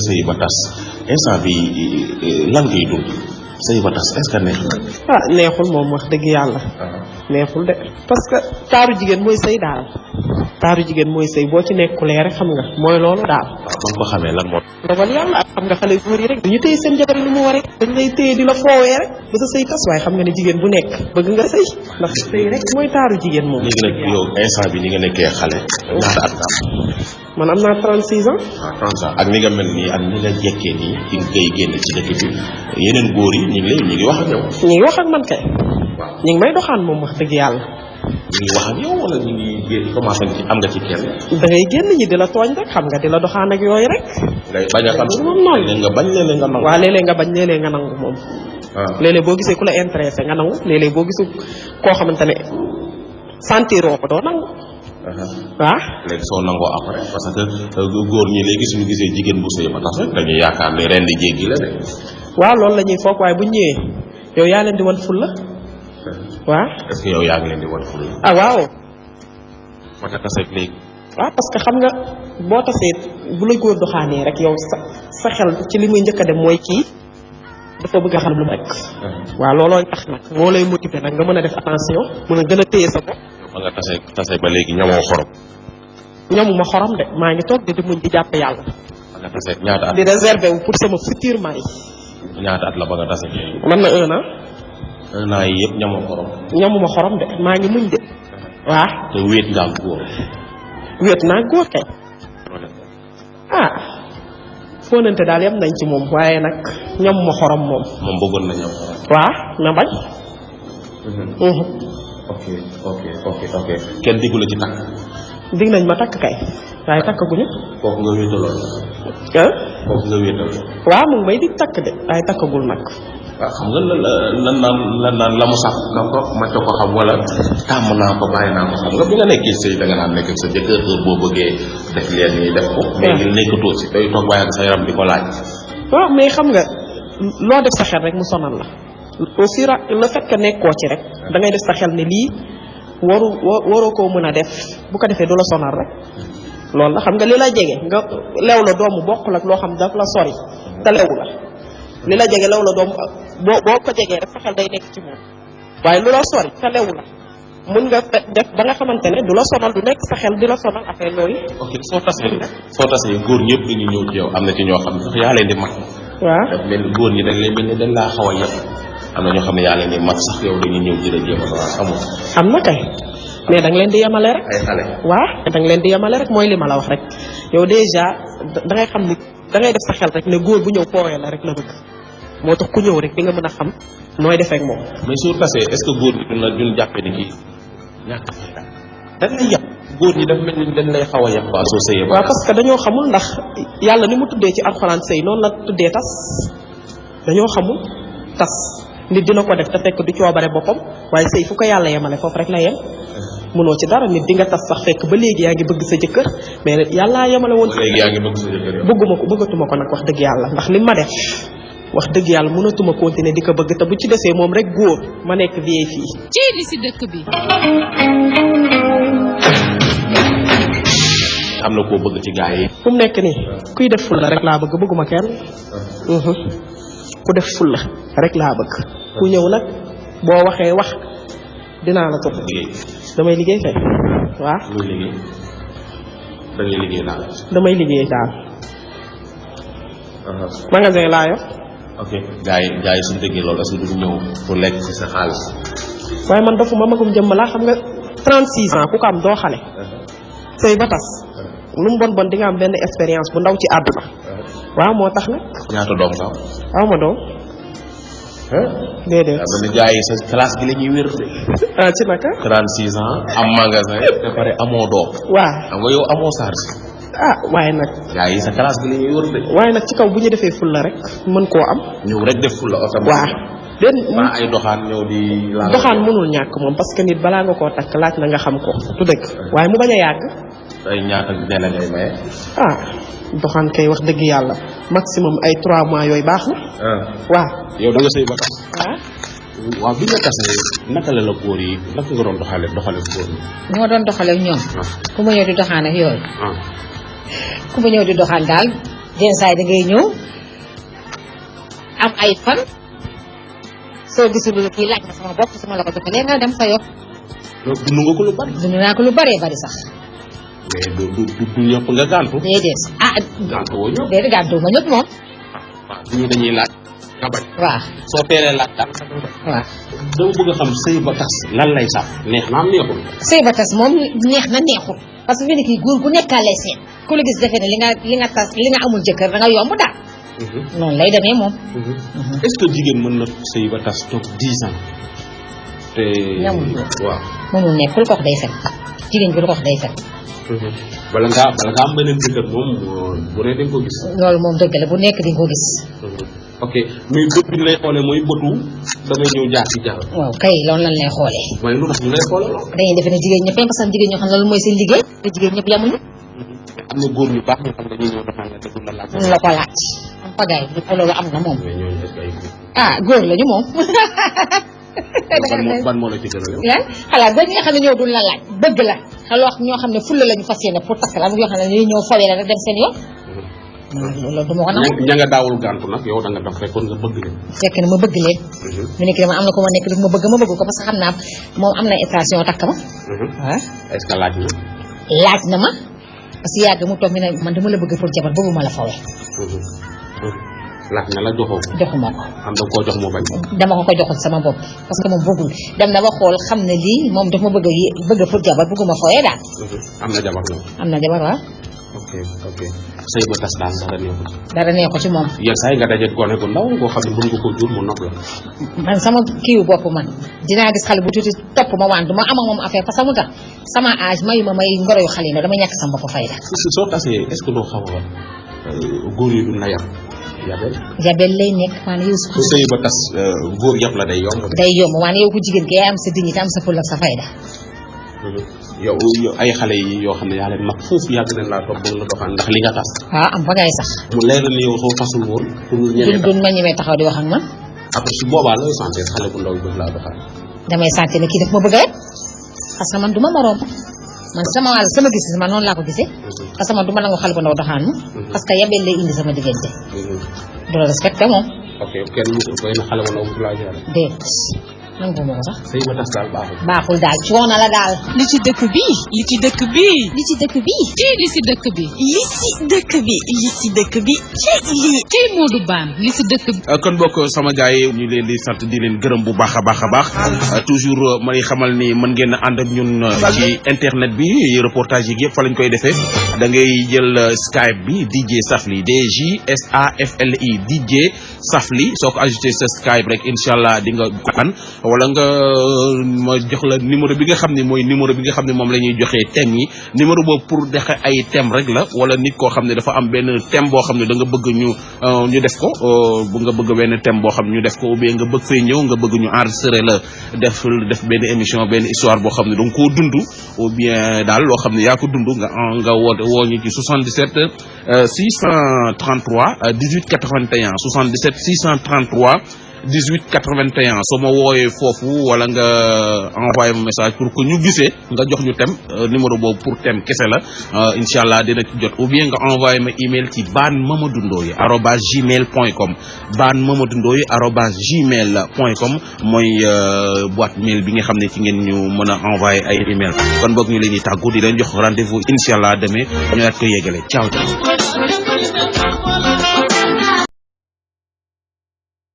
sëy ba tas instant bi lan ngay dund sëy ba tas est-ce que neex na. neexul moom wax dëgg yàlla. neexul de parce que taaru jigéen mooy sëy daal. taaru jigéen mooy sëy boo ci nekkulee rek xam nga mooy loolu daal. waaw man ko xamee lan moo. dogal yàlla ak xam nga xale góor yi rek duñu téye seen jabar yi ni mu waree dañ lay téye di la foowee rek ba sa sëy tas waaye xam nga ne jigéen bu nekk bëgg nga sëy ndax sëy rek mooy taaru jigéen moom. léegi nag yow instant bi ni nga nekkee xale. ñaata at nga am. man am naa 36 ans. 30 ans ak ni nga mel nii ak ni nga jekkee nii ci ngay génn ci dëkk bi yeneen góor yi ñu ngi wax ak yow. ñu ngi wax ak man kay. ñu ngi may doxaan moom wax dëgg yàlla. ñu ngi wax ak yow wala ñu ngi génn commencé ci am nga ci kenn. da ngay génn ñi di la tooñ rek xam nga di la doxaan ak yooyu rek. ngay bañ a xam moom noonu léeg nga bañ léeg nga nangu. waaw léeg-léeg nga bañ léeg-léeg nga nangu moom. léeg-léeg boo gisee ku la intéressé nga nangu léeg-léeg boo gisul koo xamante ne sentiroo ko doo nangu. waaw. léegi soo nangoo après parce que góor ñi léegi suñu gisee jigéen bu sëy ba tax rek dañuy yaakaar ne ren di jéggi la de. waaw loolu la ñuy foog waaye bu ñëwee yow yaa leen di wan ful la. waaw. est-ce que yow yaa ngi leen di wan ful la. waaw. moo tax taseeg léegi. waaw parce que xam nga boo tasee bu la góor doxaanee rek yow sa xel ci li muy njëkk a dem mooy kii dafa bëgg a xam lu mu rek. waaw looloo tax nag moo lay motiver nag nga mën a def attention mën a gën a téye sa bopp. ba nga tase ba léegi ñamoo xorom. ñamuma xorom de maa ngi toog di muñ di jàpp yàlla. ba nga tase ñaata at. di réserver wu pour sama futur mari. ñaata at la ba nga tase léegi. mën na 1 an. 1 an yi yëpp ñamoo xorom. ñamuma xorom de maa ngi muñ de. waaw. te wéet nga ak góor. wéet naa góor kay. fóonante daal yam nañ ci moom waaye nag ñamuma xorom moom. moom bëggoon na ñam xorom. waaw na bañ. ok kenn diggu la ci takk. dig nañ ma takk kay waaye takkaguñu. kooku nga wéetaloon. kooku nga wéetaloon. waaw mu ngi may dig takk de waaye takkagul nag. waaw xam nga lan naan la mu sax na ko ma co ko xam wala tàmm naa ko bàyyi naa ko xam nga bi nga nekkee sëy da nga naan nekk sa jëkkër heure boo bëggee def leen nii def ko. mais ngi nekkatoo si day toog waaye ak sa yaram di ko laaj. waaw mais xam nga loo def sa xel rek mu sonal la aussi le fait que nekkoo ci rek da ngay def sa xel ne lii waroo koo mën a def bu ko defee du la sonal rek loolu la xam nga li la jege nga lew la doomu bokkul ak loo xam daf la sori te lewu la li la jege lew la doomu boo ko jegee rek sa xel day nekk ci moom waaye lu la sori te lewu la mun nga def ba nga xamante ne du la sonal du nekk sa xel di la sonal affaire yooyu. ok soo tasee góor ñëpp dañuy ñëw ci yow am na ci ñoo xam ne sax yaa leen di mat. waaw daf leen góor ñi dañ leen mel ni dañ laa xaw a yëpp am na ñoo xam ne yaa leen di mat sax yow dañuy ñëw di la jéem a doon amul. am na kay mais da nga leen di yemale rek. ay xale. waaw da nga leen di yemale rek mooy li ma la wax rek yow déjà da ngay xam ni da ngay def sa xel rek ne góor bu ñëw poowee la rek la bëgg moo tax ku ñëw rek di nga mën a xam nooy defee ak moom. mais soo tasee est-ce que góor ñi duñ jàppee ni kii ñàkk fayda dañ lay yàpp góor ñi daf mel ni dañ lay xaw a yàpp waa soo sëyee. waaw parce que dañoo xamul ndax yàlla ni mu tuddee ci alxuraan sëy noonu la tuddee tas dañoo xamul tas nit dina ko def te fekk du coobare boppam waaye sëy fu ko yàlla yemale foofu rek la yem. mënoo ci dara nit di nga tas sax fekk ba léegi yaa ngi bëgg sa jëkkër mais yàllaa yemale woon. ba léegi yaa ngi bëgg sa jëkkër yow. bëggatuma ko nag wax dëgg yàlla ndax li ma def wax dëgg yàlla mënatuma continuer di ko bëgg te bu ci desee moom rek góor ma nekk vieille fille. ci li si dëkk bi. am na koo bëgg ci gaa yi. fu mu nekk nii kuy def fulla rek laa bëgg bëgguma kenn. ku def fulla rek laa bëgg. ku ñëw nag boo waxee wax dinaa la topp. damay liggéey kay waaw. muy liggéey da ngay liggéey daal. damay liggéey daal. magasin laa yor. ok gaa yi suñu déggee loolu est-ce que duñ ñëw pour lekk ci sa xaalis. waaye man dafuma magum jëmm laa xam nga 36 ans ku ko am doo xale. sëy ba tas. lu mu bon di nga am benn expérience bu ndaw ci àdduna. waaw moo tax nag. ñaata doom nga am. aw ma doom. déedéet. waaw man gars yi sa classe gi la ñuy wér de. ci naka. 36 ans am magasin ba pare amoo doom. waaw xam nga yow amoo charge. waaye nag. gars yi sa classe gi la ñuy wér de. waaye nag ci kaw bu ñu defee fulla rek mën koo am. ñëw rek def fulla oto. waaw. ay doxaan ñëw di. doxaan mënul ñàkk moom parce que nit balaa nga koo takk laaj na nga xam ko du dëgg waaye mu bañ a yàgg. ay ñaata délai ngay maye. doxaan kay wax dëgg yàlla maximum ay 3 mois yooyu baax na. waaw. yow da nga sëy ba tas. waaw bi nga tasee naka la la góor yi naka nga doon doxale góor yi. ni ma doon doxale ak ñoom. ku ma ñëw di doxaan ak yooyu. ku ma ñëw di doxaan daal yenn saa yi da ngay ñëw am ay fan soo gisul kii laaj na sama bopp su ma la ko joxalee nga dem sa yoon. loolu dund nga ko lu bari. dund naa ko lu bëree bëri sax. mais du ñëpp nga gàntu. déedéet gàntu woo ñëpp. déedéet gàntu ma ñëpp moom. waaw ñu dañuy laaj. nga bañ. waaw soo teelee laaj daal. waaw. dama bëgg a xam sëy ba tas lan lay sax neex na am neexul. sëy ba tas moom neex na neexul parce que fi ne kii góor gu nekkaa lay seet ku la gis defee ne li nga tas li nga amul jëkkër da nga yomb daal. noonu lay demee moom. est-ce que jigéen mën na sëy ba tas toog 10 ans. te ñamul waaw. mënul nekk ku la ko wax day fen jigéen bi lu ko wax day fen. bala ngaa am beneen jëkkër moom bu ne di nga ko gis. loolu moom dëgg la bu nekk di nga ko gis. ok mais bët bi ñu lay xoolee mooy bëtu damay ñëw jaar ci jaar. waaw kay loolu lan lay xoolee. waaye lu tax ñu lay xoolee lool. dañuy defe ne jigéen ñëpp parce que jigéen ñoo xam ne loolu mooy seen liggéey te jigéen ñëpp yamuñu. am na góor ñu baax ñoo xam ne dañuy ñëw dafa la te duñ la laaj. duñ la ko laaj. am pagaay bi ko loolu am na moom. mais ñooñu est-ce que ay góor. ah góor lañu moom. ban moo la ci gën a yow. lan xalaat ba ñi nga xam ne ñëw duñ la laaj bëgg la xaloo wax ñoo xam ne fulla lañu fas yéene pour takk la am yoo xam ne dañuy ñëw fawee la rek dem seen yoon. loolu du ma ko nangu. ña nga daawul gàntu nag yow da nga def rek kon nga bëgg leen. fekk na ma bëgg leen. mu nekk dama am na ko ma nekk daf ma bëgg ko parce que xam naa moom am na intention takk ma. waaw. est-ce que laaj na. laaj na ma parce que yàgg mu toog mi ne man dama la bëgg pour jabar bëgguma la fawee. laaj na la joxoo ko. joxuma ko. am da koo jox moo bañ. dama ko joxul sama bopp parce que moom bëggul dem na ba xool xam ne lii moom daf ma bëgg pour jabar bëgguma fawee daal. am na jabar moom. am na jabar waaw. ok sëy ba tas daal dara neexu ci. dara neexu ci moom. yenn saa yi nga daje gone gu ndaw boo xam ne mën nga ko jur mu nopp la. man sama kiiwu bopp man dinaa gis xale bu tuuti topp ma waan du ma am ak moom affaire parce que mu tax sama âge mayu ma may ngoro yu xale yi dama ñàkk sama bopp fayda. soo tasee est-ce que doo xaw a góor yi du na yab yabel. yabel lay nekk maanaam yow. su sëy ba tas góor yëpp la day yomb. day yomb maanaam yow ku jigéen ki yaay am sa dignité am sa fulla ak sa fayda. yow ay xale yi yoo xam ne yaa leen mag foofu yàgg nañ laa topp ba la doxaan ndax li nga tas. waaw am fa ngay sax. mu leer ni yow soo tasul woon. pour ñeneen duñ ma ñemee taxaw di wax ak man. après su boobaa looy sentir xale bu ndaw bëgg laa doxaan. damay sentir ne kii daf ma bëgg rek parce que man du ma moroom man sama wàll sama gis-gis man noonu laa ko gisee. parce que man du ma nangu xale bu ndaw doxaan ma. parce que yabel lay indi sama diggante. du la respecté moom. ok kenn musul koy na xale bu ndaw bëgg laa jaar. déet nangu ma ko sax. sëy ba tas daal baaxul. baaxul daal coono la daal. li ci dëkk bi li ci dëkk bi li ci dëkk bi li ci dëkk bi li ci dëkk bi li ci dëkk bi ci Modou Bane li ci dëkk bi. kon bokk sama gars yi ñu leen di sant di leen gërëm bu baax a baax a baax toujours may xamal ni mën ngeen a ànd ak ñun ci internet bi reportage yi yëpp fa lañ koy defee da ngay jël Skype bi DJ Safly DJSAFLI DJ Safly soo ko ajouté sa Skype rek incha allah di nga an wala nga ma jox la numéro bi nga xam ne mooy numéro bi nga xam ne moom la ñuy joxee thème yi numéro boobu pour dexe ay thème rek la wala nit koo xam ne dafa am benn thème boo xam ne da nga bëgg ñu def ko bu nga bëgg benn thème boo xam ne ñu def ko ou bien nga bëgg fay ñëw nga bëgg ñu enregistré la def benn émission benn histoire boo xam ne da nga koo dund ou bien daal loo xam ne yaa ko dund nga woo ñu ci 77 633 18 81 77 633 18 81 soo ma wooyee foofu wala nga envoyé ma message pour que ñu gisee nga jox ñu thème numéro boobu pour thème kese la incha allah dina ci jot ou bien nga envoyé ma email ci banmamadouNdoye@gmail.com banmamadouNdoye@gmail.com mooy boîte mail bi nga xam ne ci ngeen ñu mën a envoyé ay email kon boog ñu leen di tàggu di leen jox rendez-vous incha allah demee ñu daat ko yégale ciao ciao